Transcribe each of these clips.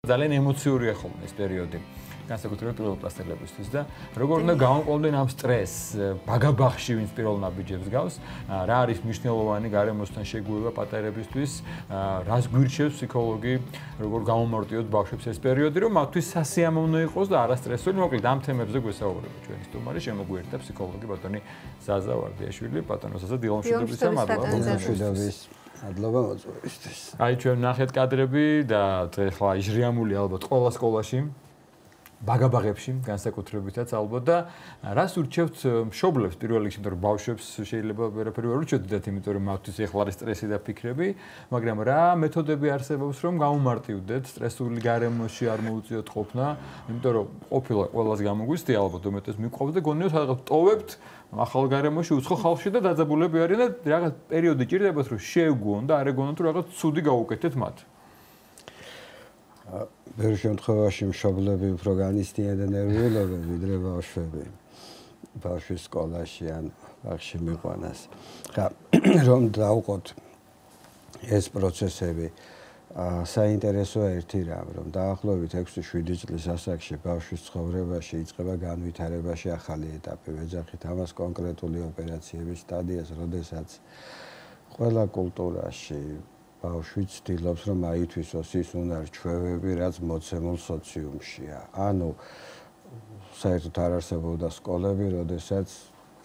ძალიან ემოციურია ხოლმე ეს პერიოდი. განსაკუთრებით პირველ კლასელებისთვის და როგორ უნდა გავამყოლდნენ ამ სტრესს, ბაგაბაღში ვინც პირველ ნაბიჯებს გავს, რა არის მნიშვნელოვანი გარემოსთან შეგუება პატარებისთვის, რას გვირჩევს ფსიქოლოგი, როგორ გამომარტიოთ ბავშვებს ეს პერიოდი, რომ მათთვის სასიამოვნო იყოს და არასტრესული. მოკლედ ამ თემებზე გვესაუბრება ჩვენი სტუმარი, შემოგვიერთდა ფსიქოლოგი ბატონი ზაზა ვარდიაშვილი, ბატონო ზაზა დილომშვიდობისა, მადლობა. მადლობა მოწვევისთვის. აი ჩვენ ნახეთ კადრები და ეხლა იჟრიამული ალბათ ყველა სკოლაში ბაგაბაღებში განსაკუთრებითაც ალბათ და რას ურჩევთ მშობლებს პირველ რიგში, იმიტომ რომ ბავშვებს შეიძლება ვერაფერი ვერ ურჩევდეთ, იმიტომ რომ მათთვის ეხლა არის სტრესი და ფიქრები, მაგრამ რა მეთოდები არსებობს რომ გამომარტივდეთ სტრესული გარემოში არ მოუწიოთ ყოფნა, იმიტომ რომ ყოფილი ყველას გამოგვიცდი ალბათ უმეტეს მიყვავს და გონიოთ რაღაც ტოვებთ ახალ გარემოში უცხო ხალხში და დაძაბულები არიან და რაღაც პერიოდი ჭირდებათ რომ შევგონ და არ ეგონოთ რომ რაღაც ცუდი გავუკეთეთ მათ. ბევრ შემთხვევაში მშობლები უფრო განიცდიან და ნერვიულობენ ვიდრე ბავშვები. ბავშვის სკოლაში ან ბაღში მიყვანას. ხა რომ დავყოთ ეს პროცესები საინტერესოა ერთი რამ, რომ დაახლოებით 6-7 წლის ასაკში ბავშვის ცხოვრებაში იწყება განვითარებაში ახალი ეტაპი. ვეძახით ამას კონკრეტული ოპერაციების სტადიას, როდესაც ყველა კულტურაში ბავშვი ცდილობს, რომ აითვისოს ის უნარ-ჩვევები, რაც მოცემულ სოციუმშია. ანუ საერთოდ არ არსებობდა სკოლები, როდესაც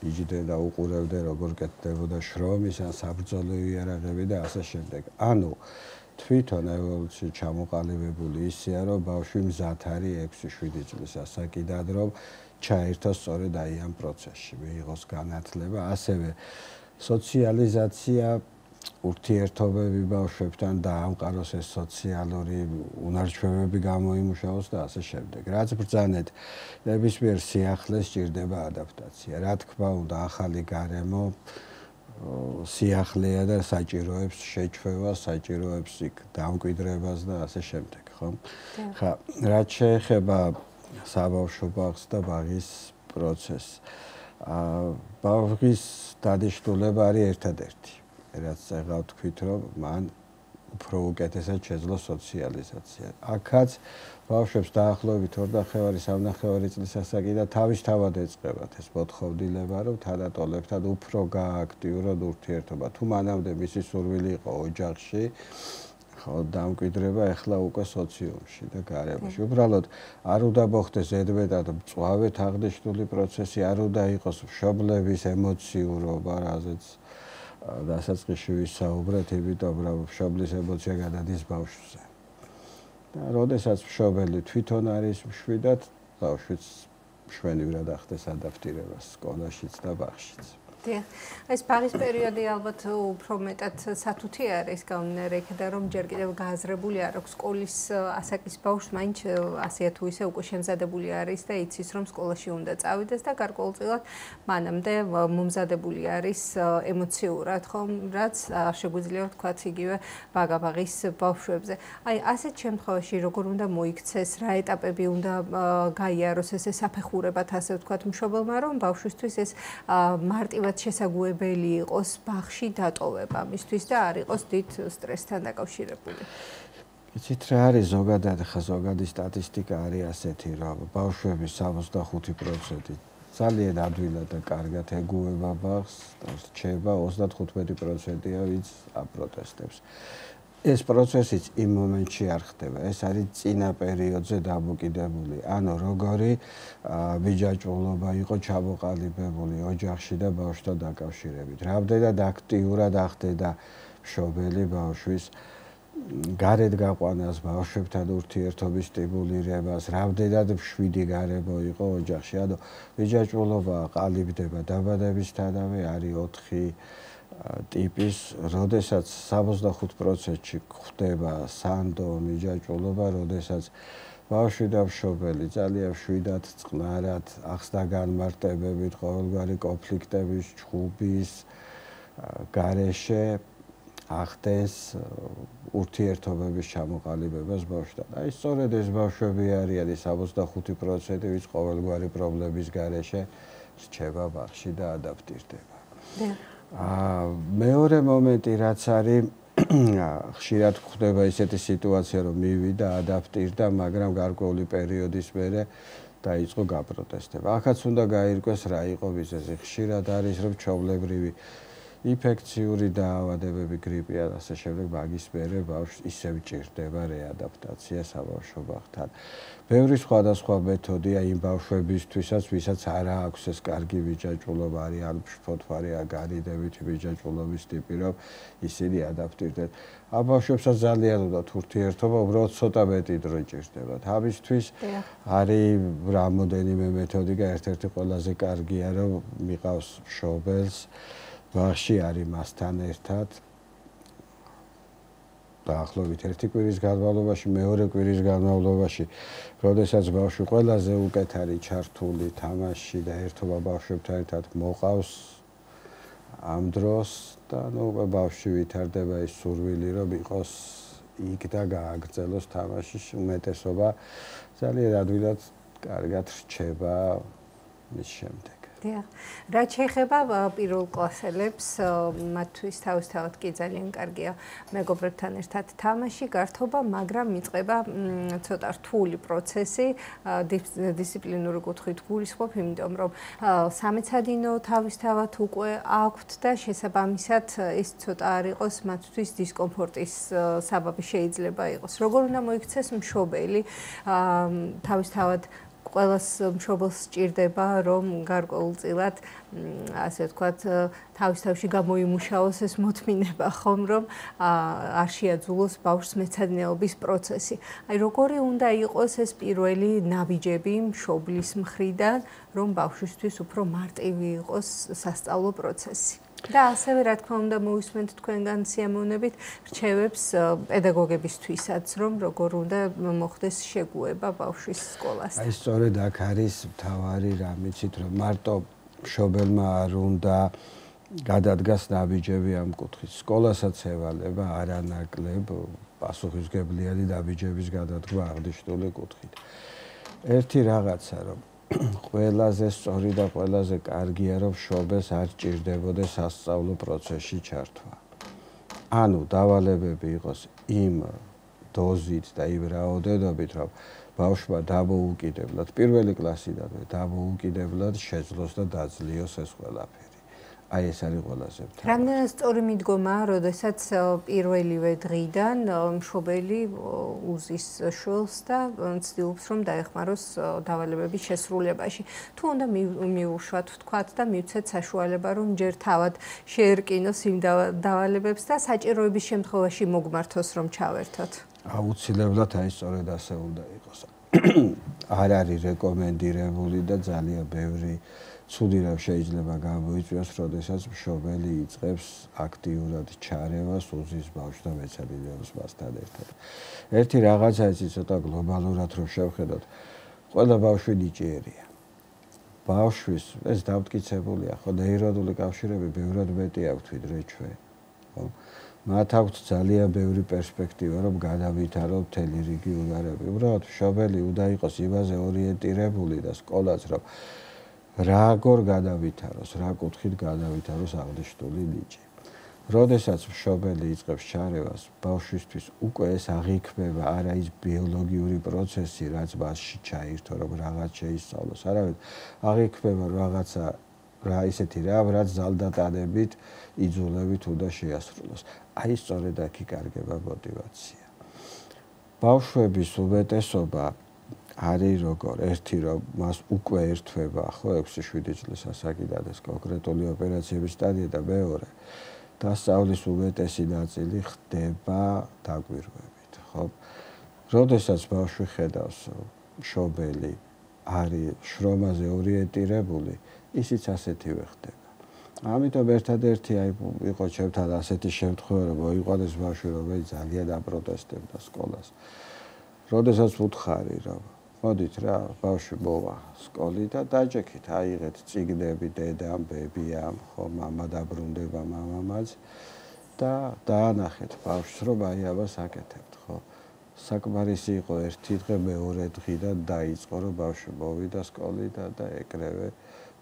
იჯდნენ და უყურებდნენ, როგორ კეთდებოდა შრომის ან საბრძოლო იარაღები და ასე შემდეგ. ანუ თვითონ ევოლუცია ჩამოყალიბებული ისეა, რომ ბავშვი მზად არის 6-7 წლის ასაკიდან, რომ ჩაერთოს სწორედ აი ამ პროცესში, მიიღოს განათლება, ასევე სოციალიზაცია, ურთიერთობები ბავშვებთან დაამყაროს ეს სოციალური უნარ-ჩვევები გამოიმუშაოს და ასე შემდეგ. რაც ბრძანეთ, ნებისმიერ სიახლეს სჭირდება ადაპტაცია. რა თქმა უნდა, ახალი გარემო სიახლეა და საჭიროებს შეჩვევას, საჭიროებს იქ დამკვიდრებას და ასე შემდეგ, ხო? ხა, რაც შეეხება საბავშვო ბაღს და ბაღის პროცესს. ბაღის დანიშნულება არის ერთადერთი. რაც წეღავ თქვით, რომ მან უფრო უკეთესად შეძლო სოციალიზაცია. აქაც ბავშვებს დაახლოებით 2.5-3 წლის ასაკიდან თავისთავად ეწყებათ ეს მოთხოვდილება, რომ თანატოლებთან უფრო გააქტიუროთ ურთიერთობა. თუ მანამდე მისი სურვილი იყო ოჯახში, ხო, დამკვიდრება ეხლა უკვე სოციუმში და გარემოში. უბრალოდ არ უნდა მოხდეს ზედმეტად მწვავედ აღნიშნული პროცესი, არ უნდა იყოს მშობლების ემოციურობა, რაზეც დასაწყისში ვისაუბრეთ, იმიტომ რომ მშობლის ემოცია გადადის ბავშვზე. და როდესაც მშობელი თვითონ არის მშვიდად, ბავშვიც მშვენივრად ახდენს ადაპტირებას სკოლაშიც და ბაღშიც. ეს ბაღის პერიოდი ალბათ უფრო მეტად სათუთი არის გამომდინარე იქიდან, რომ ჯერ კიდევ გააზრებული არ აქვს სკოლის ასაკის ბავშვს, მაინც ასე თუ ისე უკვე შემზადებული არის და იცის, რომ სკოლაში უნდა წავიდეს და გარკვეულწილად მანამდე მომზადებული არის ემოციურად, ხო, რაც შეგვიძლია ვთქვათ იგივე ბაგაბაღის ბავშვებზე. აი, ასეთ შემთხვევაში როგორ უნდა მოიქცეს, რა ეტაპები უნდა გაიაროს ესე საფეხურებად, ასე ვთქვათ, მშობელმა, რომ ბავშვისთვის ეს მარტივად შესაძლებელი იყოს ბაღში დატოვება მისთვის და არ იყოს დიდ სტრესთან დაკავშირებული. იცით რა არის ზოგადად, ხა ზოგადი სტატისტიკა არის ასეთი, რომ ბავშვების 65% ძალიან ადვილად და კარგად ეგუება ბაღს და რჩება, 35%-ია ვინც აპროტესტებს. ეს პროცესიც იმ მომენტში არ ხდება. ეს არის წინა პერიოდზე დამოკიდებული. ანუ როგორი ბიჯაჭვულობა იყო ჩამოყალიბებული ოჯახში და ბავშვთან დაკავშირებით. რამდენად აქტიურად ახდენდა მშობელი ბავშვის გარეთ გაყვანას, ბავშვებთან ურთიერთობის სტიმულირებას, რამდენად მშვიდი გარემო იყო ოჯახში. ანუ ბიჯაჭვულობა ყალიბდება დაბადებისთანავე, არის 4 ტიპის, როდესაც 65%-ში ხდება სანდო მიჯაჭვულობა, როდესაც ბავშვი და მშობელი ძალიან მშვიდად, წყნარად, ახსნა-განმარტებებით, ყოველგვარი კონფლიქტების, ჩხუბის გარეშე ახდენს ურთიერთობების ჩამოყალიბებას ბავშვთან. აი, სწორედ ეს ბავშვები არიან 65%, ვინც ყოველგვარი პრობლემის გარეშე რჩება ბაღში და ადაპტირდება. მეორე მომენტი რაც არის ხშირად გვხდება ისეთი სიტუაცია, რომ მივიდა, ადაპტირდა, მაგრამ გარკვეული პერიოდის მერე დაიწყო გაპროტესტება. ახაც უნდა გაირკვეს რა იყო მიზეზი. ხშირად არის, რომ ჩვეულებრივი ინფექციური დაავადებები, გრიპი და ასე შემდეგ, მაგის მერე ბავშვს ისევ ჭირდება რეადაპტაცია საბავშვო ბაღთან. ბევრი სხვადასხვა მეთოდია იმ ბავშვებისთვისაც, ვისაც არ აქვს ეს კარგი ვიჯაჭვულობა, არიან ფოთვარი, განიდებითი ვიჯაჭვულობის ტიპი, რომ ისინი ადაპტირდნენ. ამ ბავშვებსაც ძალიან უნდათ ურთიერთობა, უბრალოდ ცოტა მეტი დრო ჭირდებათ. ამისთვის არის რამოდენიმე მეთოდიკა, ერთ-ერთი ყველაზე კარგია, რომ მიყავს მშობელს ბაღში არის მასთან ერთად დაახლოებით ერთი კვირის განმავლობაში, მეორე კვირის განმავლობაში, როდესაც ბავშვი ყველაზე უკეთ არის ჩართული თამაშში და ერთობა ბავშვებთან ერთად მოყავს ამ დროს და ბავშვი ვითარდება ის სურვილი, რომ იყოს იქ და გააგრძელოს თამაშის უმეტესობა ძალიან ადვილად კარგად რჩება მის შემდეგ. რაც შეეხება პირველ კლასელებს, მათთვის თავისთავად კი ძალიან კარგია მეგობრებთან ერთად თამაში, გართობა, მაგრამ იწყება ცოტა რთული პროცესი, დისციპლინური კუთხით გულისხმობ, იმიტომ რომ სამეცადინო თავისთავად უკვე აქვთ და შესაბამისად ეს ცოტა არ იყოს მათთვის დისკომფორტის საბაბი შეიძლება იყოს. როგორ უნდა მოიქცეს მშობელი თავისთავად ყველას მშობელს სჭირდება, რომ გარკვეულწილად, ასე ვთქვათ, თავის-თავში გამოიმუშაოს ეს მოთმინება, ხომ, რომ არ შეაძულოს ბავშვს მეცადინეობის პროცესი. აი, როგორი უნდა იყოს ეს პირველი ნაბიჯები მშობლის მხრიდან, რომ ბავშვისთვის უფრო მარტივი იყოს სასწავლო პროცესი. და ასევე, რა თქმა უნდა, მოვისმენთ თქვენგან სიამოვნებით რჩევებს პედაგოგებისთვისაც, რომ როგორ უნდა მოხდეს შეგუება ბავშვის სკოლასთან. აი, სწორედ აქ არის მთავარი რამ, იცით, რომ მარტო მშობელმა არ უნდა გადადგას ნაბიჯები ამ კუთხით. სკოლასაც ევალება არანაკლებ პასუხისმგებლიანი ნაბიჯების გადადგმა აღნიშნული კუთხით. ერთი რაღაცა, რომ ყველაზე სწორი და ყველაზე კარგია, რომ მშობელს არ ჭირდებოდეს სასწავლო პროცესში ჩართვა. ანუ დავალებები იყოს იმ დოზით და იმ რაოდენობით, რომ ბავშვმა დამოუკიდებლად პირველი კლასიდანვე დამოუკიდებლად შეძლოს და დაძლიოს ეს ყველაფერი. აი ეს არის ყველაზე მთავარი. რამდენად სწორი მიდგომაა, როდესაც პირველივე დღიდან მშობელი უზის შვილს და ცდილობს, რომ დაეხმაროს დავალებების შესრულებაში. თუ უნდა მიუშვათ, ვთქვათ და მივცეთ საშუალება, რომ ჯერ თავად შეერკინოს იმ დავალებებს და საჭიროების შემთხვევაში მოგმართოს, რომ ჩავერთოთ. აუცილებლად აი სწორედ ასე უნდა იყოს. არ არის რეკომენდირებული და ძალიან ბევრი ცუდი რამ შეიძლება გამოიწვიოს, როდესაც მშობელი იწყებს აქტიურად ჩარევას უზის ბავშვს და მეცადინეობს მასთან ერთად. ერთი რაღაცა იცი ცოტა გლობალურად რომ შევხედოთ, ყველა ბავშვი ნიჭიერია. ბავშვის ეს დამტკიცებულია, ხო, ნეირონული კავშირები ბევრად მეტი აქვთ ვიდრე ჩვენ. ხო? მათ აქვთ ძალიან ბევრი პერსპექტივა, რომ გადავითაროთ მთელი რიგი უნარები. უბრალოდ მშობელი უნდა იყოს იმაზე ორიენტირებული და სკოლაც რომ როგორ გადავითაროს, რა კუთხით გადავითაროს აღნიშნული ნიჭი. როდესაც მშობელი იწყებს ჩარევას, ბავშვისთვის უკვე ეს აღიქმება არა ის ბიოლოგიური პროცესი, რაც მასში ჩაირთო, რომ რაღაც შეისწავლოს, არამედ აღიქმება რაღაცა რა ისეთი რამ, რაც ზალდატანებით, იძულებით უნდა შეასრულოს. აი სწორედ აქ იკარგება мотиваცია. ბავშვების უმეტესობა არის როგორ, ერთი რომ მას უკვე ერთვება, ხო, 6-7 წლის ასაკიდან ეს კონკრეტული ოპერაციების სტადია და მეორე დასწავლის უმეტესი ნაწილი ხდება დაკვირვებით, ხო? როდესაც ბავშვი ხედავს, მშობელი არის შრომაზე ორიენტირებული, ისიც ასეთივე ხდება. ამიტომ ერთადერთი აი იყო ჩემთან ასეთი შემთხვევა, რომ მოიყვანეს ბავშვი, რომელიც ძალიან აპროტესტებდა სკოლას. როდესაც უთხარი, რომ მოდით რა, ბავშვი მოვა სკოლიდან, დაჯექით, აიღეთ წიგნები დედამ, ბებიამ, ხო, მამა დაბრუნდება მამამაც და დაანახეთ ბავშვს, რომ აი ამას აკეთებთ, ხო. საკმარისი იყო ერთი დღე, მეორე დღიდან დაიწყო, რომ ბავშვი მოვიდა სკოლიდან და ეკრევე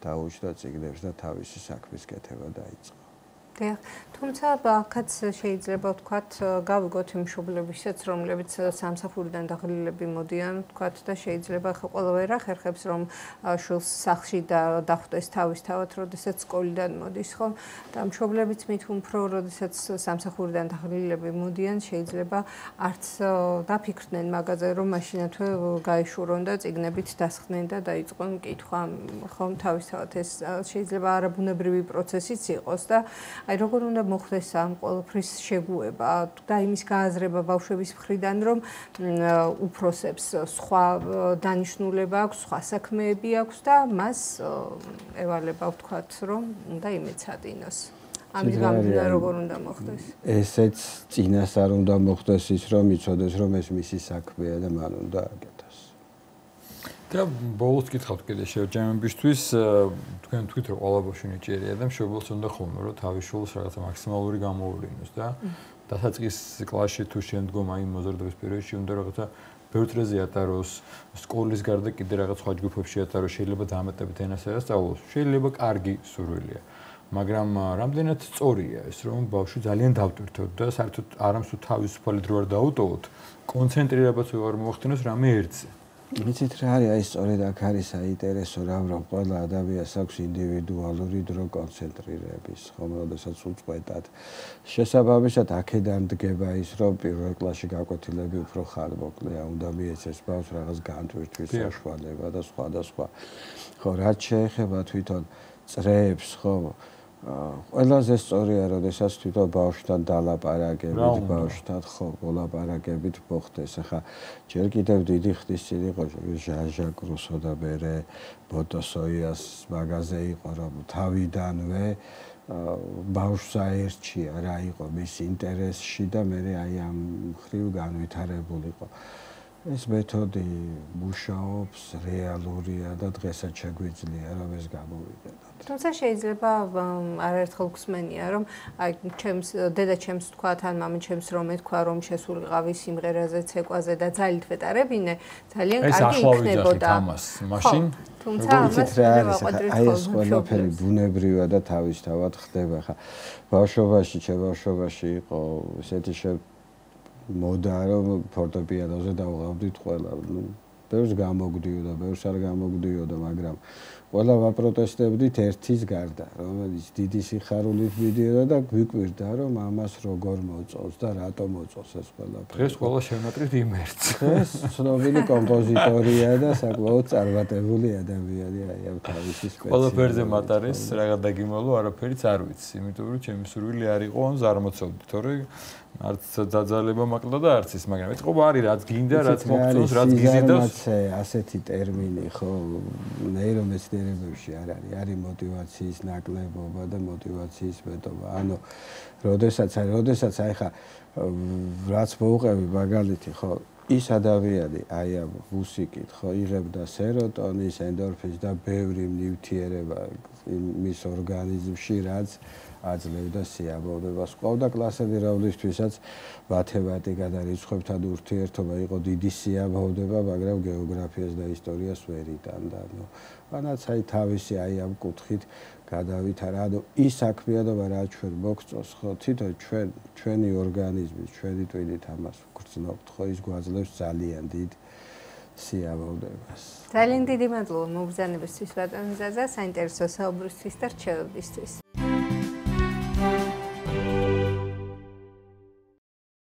დაუჩნდა წიგნებს და თავისი საქმის კეთება დაიწყო. თუმცა აქაც შეიძლება ვთქვათ, გავიგოთ იმ მშობლებისაც, რომლებიც სამსახურიდან დაღლილები მოდიან, ვთქვათ და შეიძლება ხა ყველა ვერ ახერხებს, რომ შვილს სახლში დახვდეს თავისთავად, როდესაც სკოლიდან მოდის, ხო? და მშობლებიც მით უფრო, როდესაც სამსახურიდან დაღლილები მოდიან, შეიძლება არც დაფიქრდნენ მაგაზე, რომ მაშინათვე გაეშურონ და წიგნებით დასხდნენ და დაიწყონ კითხვა, ხომ თავისთავად ეს შეიძლება არაბუნებრივი პროცესიც იყოს და აი როგორ უნდა მოხდეს ამ ყველაფრის შეგუება და იმის გააზრება ბავშვების მხრიდან, რომ უფროსებს სხვა დანიშნულება აქვს, სხვა საქმეები აქვს და მას ევალება ვთქვათ, რომ უნდა იმეცადინოს. ამის გამო როგორ უნდა მოხდეს? ესეც წინას არ უნდა მოხდეს ის, რომ იცოდეს, რომ ეს მისი საქმეა და მან უნდა აკეთოს. და ბოლოს გითხავთ კიდე შევჯამებისთვის, თქვენ თქვით რომ ყველა ბავშვი ნიჭიერია და მშობელს უნდა ხოლმე რომ თავის შვილს რაღაცა მაქსიმალური გამოუვლინოს და დასაწყის კლასში თუ შემდგომ აი მოზრდობის პერიოდში უნდა რაღაცა ბევრ დროზე ატაროს, სკოლის გარდა კიდე რაღაც სხვა ჯგუფებში ატაროს, შეიძლება დამატებით ენას ასწავლოს, შეიძლება კარგი სურვილია. მაგრამ რამდენად სწორია ეს, რომ ბავშვი ძალიან დავტვირთოთ და საერთოდ არამსუ თავისუფალი დრო არ დაუტოვოთ, კონცენტრირებაც ვეღარ მოახდინოს რამე ერთზე. იცით რა არის, აი სწორედ აქ არის საინტერესო რამ, რომ ყველა ადამიანს აქვს ინდივიდუალური დრო კონცენტრირების, ხომ, როდესაც უწყვეტად. შესაბამისად, აქედან დგება ის, რომ პირველ კლასში გაკვეთილები უფრო ხანმოკლეა, უნდა მიეცეს ბავშვს რაღაც განტვირთვის საშუალება და სხვა და სხვა. ხო, რაც შეეხება თვითონ წრეებს, ხო, ყველაზე სწორია, როდესაც თვითონ ბავშვთან დალაპარაკებით, ბავშვთან ხო, ლაპარაკებით მოხდეს. ახლა ჯერ კიდევ დიდი ხნის წინ იყო ჟან-ჟაკ რუსო და მერე ბოტოსოიას მაგაზე იყო, რომ თავიდანვე ბავშვს აერჩია რა იყო მის ინტერესში და მერე აი ამ მხრივ განვითარებულიყო. ეს მეთოდი მუშაობს, რეალურია და დღესაც შეგვიძლია რომ ეს გამოვიყენოთ. თუმცა შეიძლება არაერთხელ გვსმენია, რომ აი ჩემს დედაჩემს თქვათ, ან მამაჩემს რომ ეთქვა, რომ შესულიყავი სიმღერაზე, ცეკვაზე და ძალით ვეტარებინე, ძალიან კარგი იქნებოდა. მაშინ თუმცა ამას აი ეს ყველაფერი ბუნებრივად და თავისთავად ხდება. ხა ბავშვობაში, ჩემ იყო ესეთი მოდა რომ ფორტეპიანოზე დავღავდით ყველა. ბევრს გამოგვდიოდა, ბევრს არ გამოგვდიოდა, მაგრამ ყველა ვაპროტესტებდით ერთის გარდა, რომელიც დიდი სიხარულით მიდიოდა და გვიკვირდა, რომ ამას როგორ მოწონს და რატომ მოწონს ეს ყველაფერი. დღეს ყველა შევნატრით იმერც. ეს ცნობილი კომპოზიტორია და საკმაოდ წარმატებული ადამიანია, აი ამ თავისი სპეციალობით. ყველაფერზე მატარეს, რაღაც დაგიმალო, არაფერიც არ ვიცი, იმიტომ რომ ჩემი სურვილი არ იყო ამ ზარმოცობდი, თორე არც დაძალება მაკლდა და არც ის, მაგრამ ეთყობა არის რაც გინდა, რაც მოგწონს, რაც გიზიდავს. ასეთი ტერმინი ხო ნეირომეცნიერებებში არ არის, არის мотиваციის ნაკლებობა და мотиваციის მეტობა. ანუ როდესაც აი ხა რაც მოუყევი მაგალითი ხო ის ადამიანი აი ამ მუსიკით ხო იღებდა სეროტონის, ენდორფინს და ბევრი ნივთიერება მის ორგანიზმში, რაც აძლევდა სიამოვნებას. ყავდა კლასები, რომლისთვისაც მათემატიკა და რიცხვებთან ურთიერთობა იყო დიდი სიამოვნება, მაგრამ გეოგრაფიას და ისტორიას ვერ იტანდა. მანაც აი თავისი აი ამ კუთხით გადავითარა. ანუ ის საქმიანობა რაც ჩვენ მოგწონს, ხო, თვითონ ჩვენი ორგანიზმის, ჩვენი ტვინით ამას ვგრძნობთ, ხო, ის გვაძლევს ძალიან დიდ სიამოვნებას. ძალიან დიდი მადლობა მოგზაურობისთვის ბატონ ზაზა, საინტერესო საუბრისთვის და რჩევებისთვის.